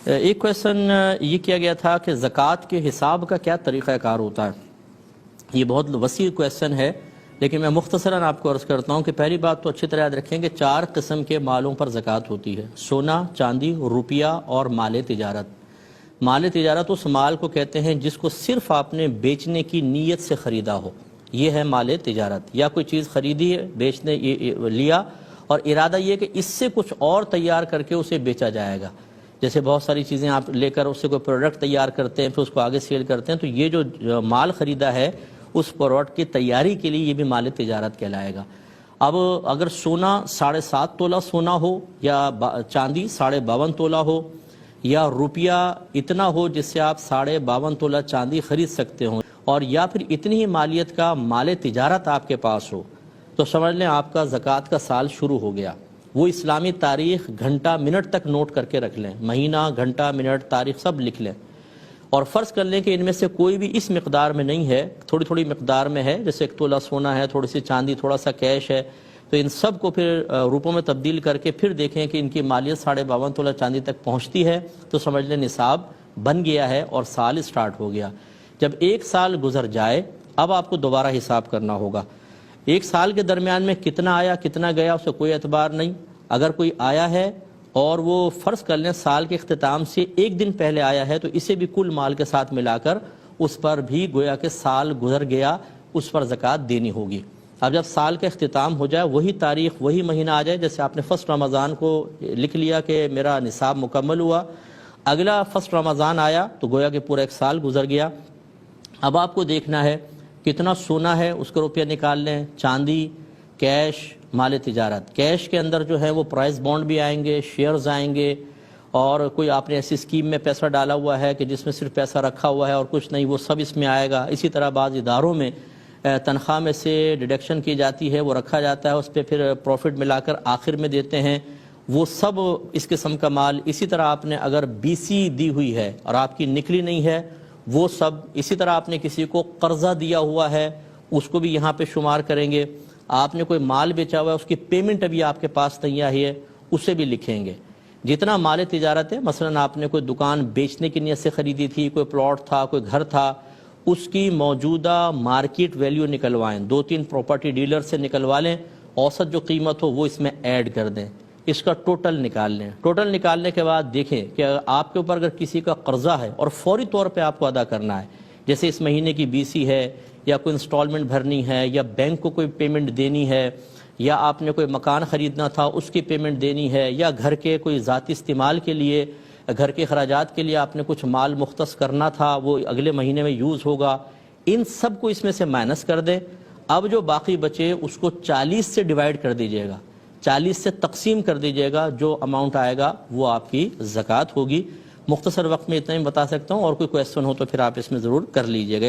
ایک کویشچن یہ کیا گیا تھا کہ زکوٰۃ کے حساب کا کیا طریقہ کار ہوتا ہے۔ یہ بہت وسیع کویشچن ہے، لیکن میں مختصراً آپ کو عرض کرتا ہوں کہ پہلی بات تو اچھی طرح یاد رکھیں کہ 4 قسم کے مالوں پر زکوٰۃ ہوتی ہے: سونا، چاندی، روپیہ اور مال تجارت۔ مال تجارت اس مال کو کہتے ہیں جس کو صرف آپ نے بیچنے کی نیت سے خریدا ہو، یہ ہے مال تجارت۔ یا کوئی چیز خریدی ہے، بیچنے لیا اور ارادہ یہ کہ اس سے کچھ اور تیار کر کے اسے بیچا جائے گا، جیسے بہت ساری چیزیں آپ لے کر اس سے کوئی پروڈکٹ تیار کرتے ہیں پھر اس کو آگے سیل کرتے ہیں، تو یہ جو مال خریدا ہے اس پروڈکٹ کی تیاری کے لیے یہ بھی مال تجارت کہلائے گا۔ اب اگر سونا 7.5 تولہ سونا ہو، یا چاندی 52.5 تولہ ہو، یا روپیہ اتنا ہو جس سے آپ 52.5 تولہ چاندی خرید سکتے ہوں، اور یا پھر اتنی ہی مالیت کا مال تجارت آپ کے پاس ہو، تو سمجھ لیں آپ کا زکوٰۃ کا سال شروع ہو گیا۔ وہ اسلامی تاریخ گھنٹہ منٹ تک نوٹ کر کے رکھ لیں، مہینہ، گھنٹہ، منٹ، تاریخ سب لکھ لیں، اور فرض کر لیں کہ ان میں سے کوئی بھی اس مقدار میں نہیں ہے، تھوڑی تھوڑی مقدار میں ہے، جیسے 1 تولہ سونا ہے، تھوڑی سی چاندی، تھوڑا سا کیش ہے، تو ان سب کو پھر روپوں میں تبدیل کر کے پھر دیکھیں کہ ان کی مالیت 52.5 تولہ چاندی تک پہنچتی ہے تو سمجھ لیں نصاب بن گیا ہے اور سال سٹارٹ ہو گیا۔ جب 1 سال گزر جائے اب آپ کو دوبارہ حساب کرنا ہوگا۔ 1 سال کے درمیان میں کتنا آیا کتنا گیا اس سے کوئی اعتبار نہیں۔ اگر کوئی آیا ہے اور وہ فرض کر لیں سال کے اختتام سے 1 دن پہلے آیا ہے تو اسے بھی کل مال کے ساتھ ملا کر اس پر بھی گویا کہ سال گزر گیا، اس پر زکوٰۃ دینی ہوگی۔ اب جب سال کا اختتام ہو جائے، وہی تاریخ وہی مہینہ آ جائے، جیسے آپ نے 1 رمضان کو لکھ لیا کہ میرا نصاب مکمل ہوا، اگلا 1 رمضان آیا تو گویا کہ پورا 1 سال گزر گیا۔ اب آپ کو دیکھنا ہے کتنا سونا ہے، اس کا روپیہ نکال لیں، چاندی، کیش، مال تجارت۔ کیش کے اندر جو ہے وہ پرائز بانڈ بھی آئیں گے، شیئرز آئیں گے، اور کوئی آپ نے ایسی اسکیم میں پیسہ ڈالا ہوا ہے کہ جس میں صرف پیسہ رکھا ہوا ہے اور کچھ نہیں، وہ سب اس میں آئے گا۔ اسی طرح بعض اداروں میں تنخواہ میں سے ڈیڈکشن کی جاتی ہے، وہ رکھا جاتا ہے، اس پہ پھر پروفٹ ملا کر آخر میں دیتے ہیں، وہ سب اس قسم کا مال۔ اسی طرح آپ نے اگر BC دی ہوئی ہے اور آپ کی نکلی نہیں ہے، وہ سب۔ اسی طرح آپ نے کسی کو قرضہ دیا ہوا ہے، اس کو بھی یہاں پہ شمار کریں گے۔ آپ نے کوئی مال بیچا ہوا ہے، اس کی پیمنٹ ابھی آپ کے پاس نہیں آئی ہے، اسے بھی لکھیں گے۔ جتنا مال تجارت ہے، مثلا آپ نے کوئی دکان بیچنے کی نیت سے خریدی تھی، کوئی پلاٹ تھا، کوئی گھر تھا، اس کی موجودہ مارکیٹ ویلیو نکلوائیں، 2-3 پراپرٹی ڈیلر سے نکلوا لیں، اوسط جو قیمت ہو وہ اس میں ایڈ کر دیں، اس کا ٹوٹل نکال لیں۔ ٹوٹل نکالنے کے بعد دیکھیں کہ آپ کے اوپر اگر کسی کا قرضہ ہے اور فوری طور پہ آپ کو ادا کرنا ہے، جیسے اس مہینے کی BC ہے، یا کوئی انسٹالمنٹ بھرنی ہے، یا بینک کو کوئی پیمنٹ دینی ہے، یا آپ نے کوئی مکان خریدنا تھا اس کی پیمنٹ دینی ہے، یا گھر کے کوئی ذاتی استعمال کے لیے، گھر کے اخراجات کے لیے آپ نے کچھ مال مختص کرنا تھا، وہ اگلے مہینے میں یوز ہوگا، ان سب کو اس میں سے مائنس کر دیں۔ اب جو باقی بچے اس کو 40 سے ڈیوائیڈ کر دیجئے گا، 40 سے تقسیم کر دیجئے گا، جو اماؤنٹ آئے گا وہ آپ کی زکوٰۃ ہوگی۔ مختصر وقت میں اتنا ہی بتا سکتا ہوں، اور کوئی کویشچن ہو تو پھر آپ اس میں ضرور کر لیجئے گا۔